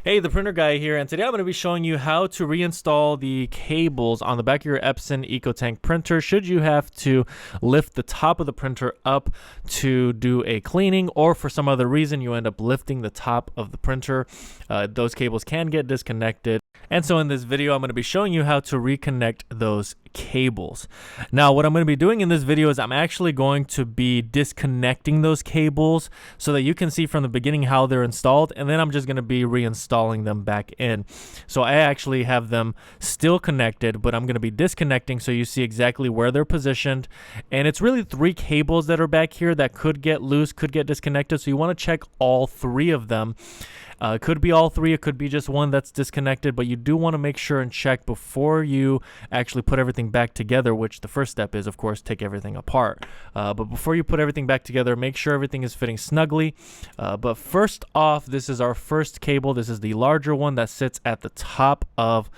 Hey, the printer guy here, and today I'm going to be showing you how to reinstall the cables on the back of your Epson EcoTank printer should you have to lift the top of the printer up to do a cleaning, or for some other reason you end up lifting the top of the printer. Those cables can get disconnected, and so in this video I'm going to be showing you how to reconnect those cables. Now what I'm going to be doing in this video is I'm actually going to be disconnecting those cables so that you can see from the beginning how they're installed, and then I'm just going to be reinstalling them back in. So I actually have them still connected, but I'm going to be disconnecting so you see exactly where they're positioned. And it's really 3 cables that are back here that could get loose, could get disconnected, so you want to check all 3 of them. It could be all 3, it could be just one that's disconnected, but you do want to make sure and check before you actually put everything back together, which the first step is, of course, take everything apart. But before you put everything back together, make sure everything is fitting snugly. But first off, this is our first cable. This is the larger one that sits at the top of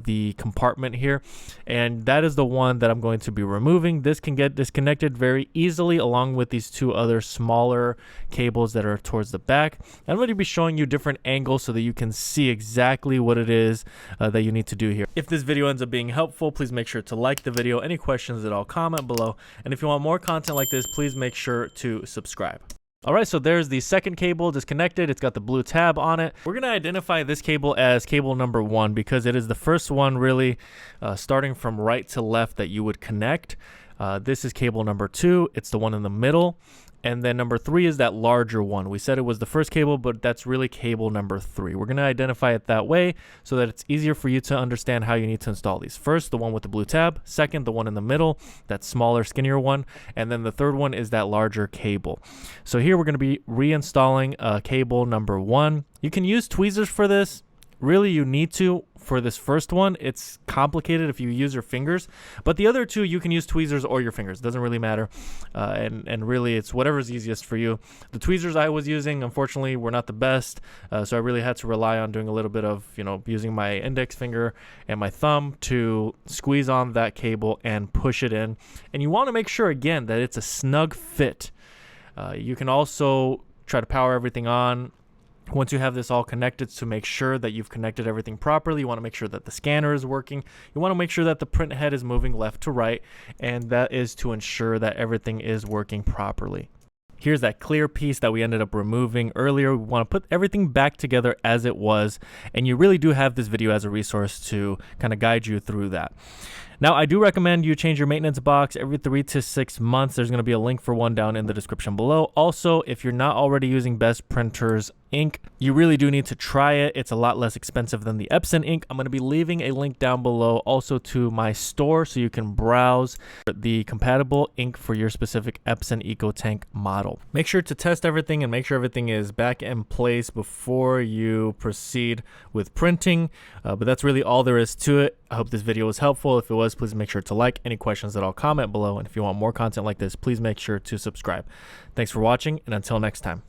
the compartment here, and that is the one that I'm going to be removing. This can get disconnected very easily along with these 2 other smaller cables that are towards the back. I'm going to be showing you different angles so that you can see exactly what it is that you need to do here. If this video ends up being helpful, please make sure to like the video. Any questions at all, comment below, and if you want more content like this, please make sure to subscribe. Alright, so there's the second cable disconnected. It's got the blue tab on it. We're going to identify this cable as cable number 1 because it is the first one really starting from right to left that you would connect. This is cable number 2. It's the one in the middle. And then number 3 is that larger one. We said it was the first cable, but that's really cable number 3. We're going to identify it that way so that it's easier for you to understand how you need to install these. First, the one with the blue tab. Second, the one in the middle, that smaller, skinnier one. And then the third one is that larger cable. So here we're going to be reinstalling cable number 1. You can use tweezers for this. Really, you need to. For this first one, it's complicated if you use your fingers, but the other 2 you can use tweezers or your fingers. It doesn't really matter, and really it's whatever's easiest for you. The tweezers I was using, unfortunately, were not the best, so I really had to rely on doing a little bit of, using my index finger and my thumb to squeeze on that cable and push it in. And you want to make sure, again, that it's a snug fit. You can also try to power everything on once you have this all connected to make sure that you've connected everything properly. You want to make sure that the scanner is working. You want to make sure that the print head is moving left to right, and that is to ensure that everything is working properly. Here's that clear piece that we ended up removing earlier. We want to put everything back together as it was, and you really do have this video as a resource to kind of guide you through that. Now, I do recommend you change your maintenance box every 3 to 6 months. There's going to be a link for one down in the description below. Also, if you're not already using Best Printers ink, you really do need to try it. It's a lot less expensive than the Epson ink. I'm going to be leaving a link down below also to my store so you can browse the compatible ink for your specific Epson EcoTank model. Make sure to test everything and make sure everything is back in place before you proceed with printing. But that's really all there is to it. I hope this video was helpful. If it was, please make sure to like. Any questions at all, comment below. And if you want more content like this, please make sure to subscribe. Thanks for watching, and until next time.